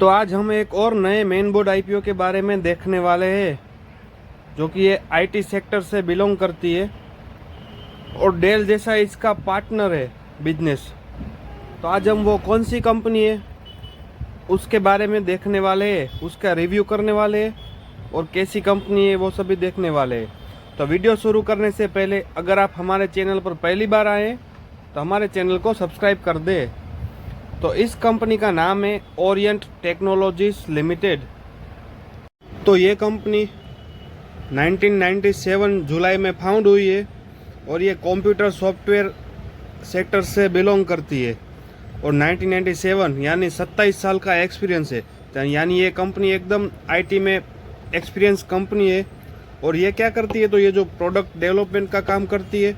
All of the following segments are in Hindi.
तो आज हम एक और नए मेन बोर्ड आईपीओ के बारे में देखने वाले हैं, जो कि ये आईटी सेक्टर से बिलोंग करती है और डेल जैसा इसका पार्टनर है बिजनेस। तो आज हम वो कौन सी कंपनी है उसके बारे में देखने वाले हैं, उसका रिव्यू करने वाले हैं और कैसी कंपनी है वो सभी देखने वाले हैं। तो वीडियो शुरू करने से पहले अगर आप हमारे चैनल पर पहली बार आए तो हमारे चैनल को सब्सक्राइब कर दे। तो इस कंपनी का नाम है ओरिएंट टेक्नोलॉजीज लिमिटेड। तो ये कंपनी 1997 जुलाई में फाउंड हुई है और ये कंप्यूटर सॉफ्टवेयर सेक्टर से बिलोंग करती है और 1997 यानी 27 साल का एक्सपीरियंस है। यानी ये कंपनी एकदम आईटी में एक्सपीरियंस कंपनी है। और ये क्या करती है, तो ये जो प्रोडक्ट डेवलपमेंट का काम करती है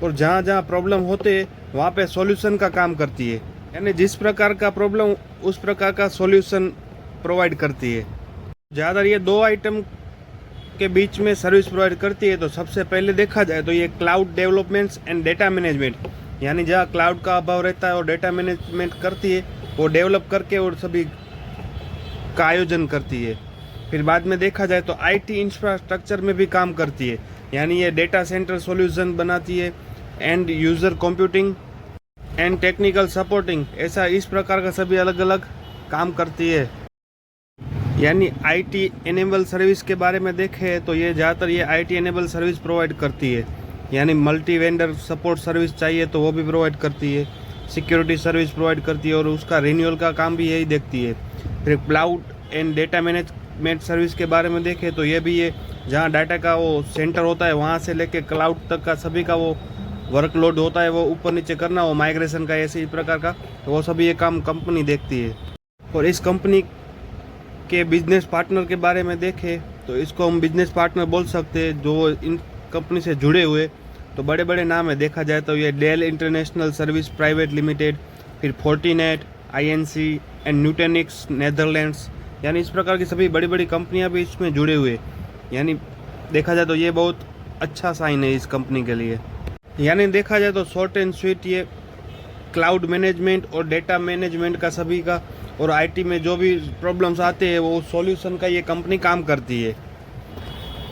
और जहाँ जहाँ प्रॉब्लम होते हैं वहाँ पे सॉल्यूशन का काम करती है। यानी जिस प्रकार का प्रॉब्लम उस प्रकार का सॉल्यूशन प्रोवाइड करती है। ज़्यादातर ये दो आइटम के बीच में सर्विस प्रोवाइड करती है। तो सबसे पहले देखा जाए तो ये cloud developments and data management, यानी जहाँ क्लाउड का अभाव रहता है और डेटा मैनेजमेंट करती है, वो डेवलप करके और सभी का आयोजन करती है। फिर बाद में देखा जाए तो आईटी इंफ्रास्ट्रक्चर में भी काम करती है, यानी ये डेटा सेंटर सॉल्यूशन बनाती है, end user computing and technical supporting, ऐसा इस प्रकार का सभी अलग अलग काम करती है। यानी आईटी एनेबल सर्विस के बारे में देखें तो ये ज़्यादातर ये आईटी एनेबल सर्विस प्रोवाइड करती है। यानी मल्टी वेंडर सपोर्ट सर्विस चाहिए तो वो भी प्रोवाइड करती है, सिक्योरिटी सर्विस प्रोवाइड करती है और उसका रिन्यूअल का काम भी यही देखती है। फिर cloud and data management service के बारे में देखें तो ये भी ये जहाँ डाटा का वो सेंटर होता है वहाँ से लेके क्लाउड तक का सभी का वो वर्कलोड होता है, वो ऊपर नीचे करना, वो माइग्रेशन का ऐसे ही प्रकार का, तो वो सभी ये काम कंपनी देखती है। और इस कंपनी के बिजनेस पार्टनर के बारे में देखें तो इसको हम बिजनेस पार्टनर बोल सकते हैं जो इन कंपनी से जुड़े हुए। तो बड़े बड़े नाम है, देखा जाए तो ये Dell international service private limited, फिर Fortinet, INC and Nutanix Netherlands, यानी इस प्रकार की सभी बड़ी बड़ी कंपनियां भी इसमें जुड़े हुए। यानी देखा जाए तो ये बहुत अच्छा साइन है इस कंपनी के लिए। यानी देखा जाए तो शॉर्ट एंड स्वीट ये क्लाउड मैनेजमेंट और डेटा मैनेजमेंट का सभी का और आईटी में जो भी प्रॉब्लम्स आते हैं वो सॉल्यूशन का ये कंपनी काम करती है।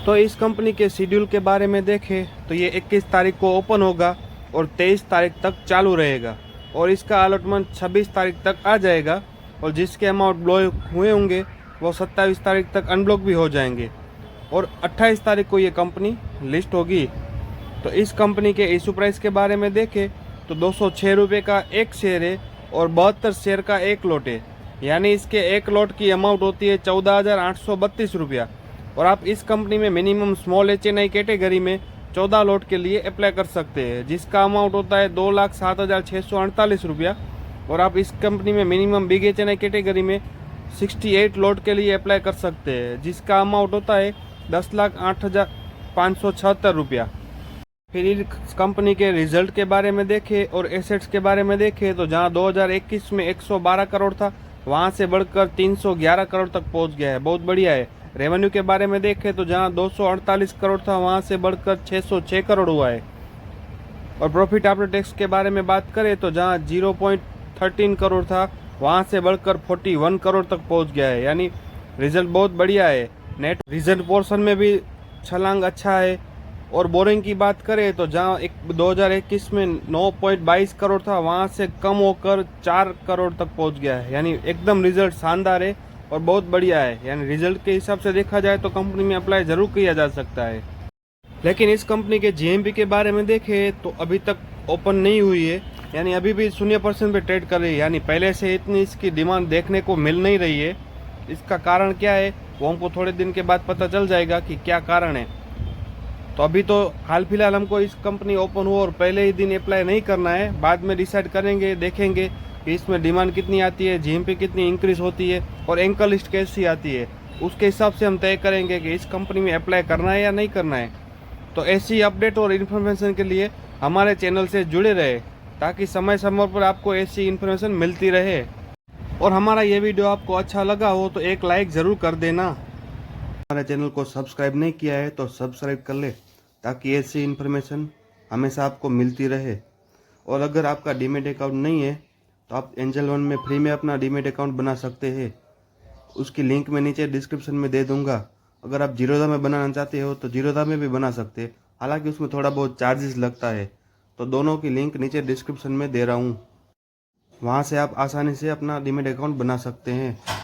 तो इस कंपनी के शेड्यूल के बारे में देखें तो ये 21 तारीख को ओपन होगा और 23 तारीख तक चालू रहेगा और इसका अलॉटमेंट 26 तारीख तक आ जाएगा और जिसके अमाउंट ब्लॉक हुए होंगे वो 27 तारीख तक अनब्लॉक भी हो जाएंगे और 28 तारीख को ये कंपनी लिस्ट होगी। तो इस कंपनी के इशू प्राइस के बारे में देखें तो 206 रुपये का एक शेयर है और 72 शेयर का एक लॉट है। यानी इसके एक लॉट की अमाउंट होती है 14,832 रुपया और आप इस कंपनी में मिनिमम स्मॉल एचएनआई कैटेगरी में 14 लॉट के लिए अप्लाई कर सकते हैं, जिसका अमाउंट होता है 2,07,648 रुपया। और आप इस कंपनी में मिनिमम बिग एचएनआई कैटेगरी में 68 लॉट के लिए अप्लाई कर सकते हैं, जिसका अमाउंट होता है 10,08,576 रुपया। फिर इस कंपनी के रिजल्ट के बारे में देखें और एसेट्स के बारे में देखें तो जहां 2021 में 112 करोड़ था वहां से बढ़कर 311 करोड़ तक पहुंच गया है, बहुत बढ़िया है। रेवेन्यू के बारे में देखें तो जहां 248 करोड़ था वहां से बढ़कर 606 करोड़ हुआ है। और प्रॉफिट आफ्टर टैक्स के बारे में बात करें तो जहां 0.13 करोड़ था वहां से बढ़कर 41 करोड़ तक पहुँच गया है। यानी रिजल्ट बहुत बढ़िया है। नेट रिजल्ट पोर्शन में भी छलांग अच्छा है। और बोरिंग की बात करें तो जहां 2021 में 9.22 करोड़ था वहां से कम होकर 4 करोड़ तक पहुंच गया है। यानी एकदम रिजल्ट शानदार है और बहुत बढ़िया है। यानी रिजल्ट के हिसाब से देखा जाए तो कंपनी में अप्लाई जरूर किया जा सकता है। लेकिन इस कंपनी के जीएमपी के बारे में देखें तो अभी तक ओपन नहीं हुई है, यानी अभी भी 0% पे ट्रेड कर रही है। यानी पहले से इतनी इसकी डिमांड देखने को मिल नहीं रही है। इसका कारण क्या है वो हमको थोड़े दिन के बाद पता चल जाएगा कि क्या कारण है। तो अभी तो हाल फिलहाल हमको इस कंपनी ओपन हुआ और पहले ही दिन अप्लाई नहीं करना है, बाद में डिसाइड करेंगे, देखेंगे कि इसमें डिमांड कितनी आती है, जीएमपी कितनी इंक्रीज होती है और एंकर लिस्ट कैसी आती है। उसके हिसाब से हम तय करेंगे कि इस कंपनी में अप्लाई करना है या नहीं करना है। तो ऐसी अपडेट और इन्फॉर्मेशन के लिए हमारे चैनल से जुड़े रहे ताकि समय समय पर आपको ऐसी इन्फॉर्मेशन मिलती रहे। और हमारा ये वीडियो आपको अच्छा लगा हो तो एक लाइक ज़रूर कर देना। हमारे चैनल को सब्सक्राइब नहीं किया है तो सब्सक्राइब कर ले ताकि ऐसी इन्फॉर्मेशन हमेशा आपको मिलती रहे। और अगर आपका डीमेट अकाउंट नहीं है तो आप एंजल वन में फ्री में अपना डीमेट अकाउंट बना सकते हैं। उसकी लिंक मैं नीचे डिस्क्रिप्शन में दे दूंगा। अगर आप जीरोधा में बनाना चाहते हो तो जीरोधा में भी बना सकते हैं, हालांकि उसमें थोड़ा बहुत चार्जेस लगता है। तो दोनों की लिंक नीचे डिस्क्रिप्शन में दे रहा हूँ, वहाँ से आप आसानी से अपना डीमैट अकाउंट बना सकते हैं।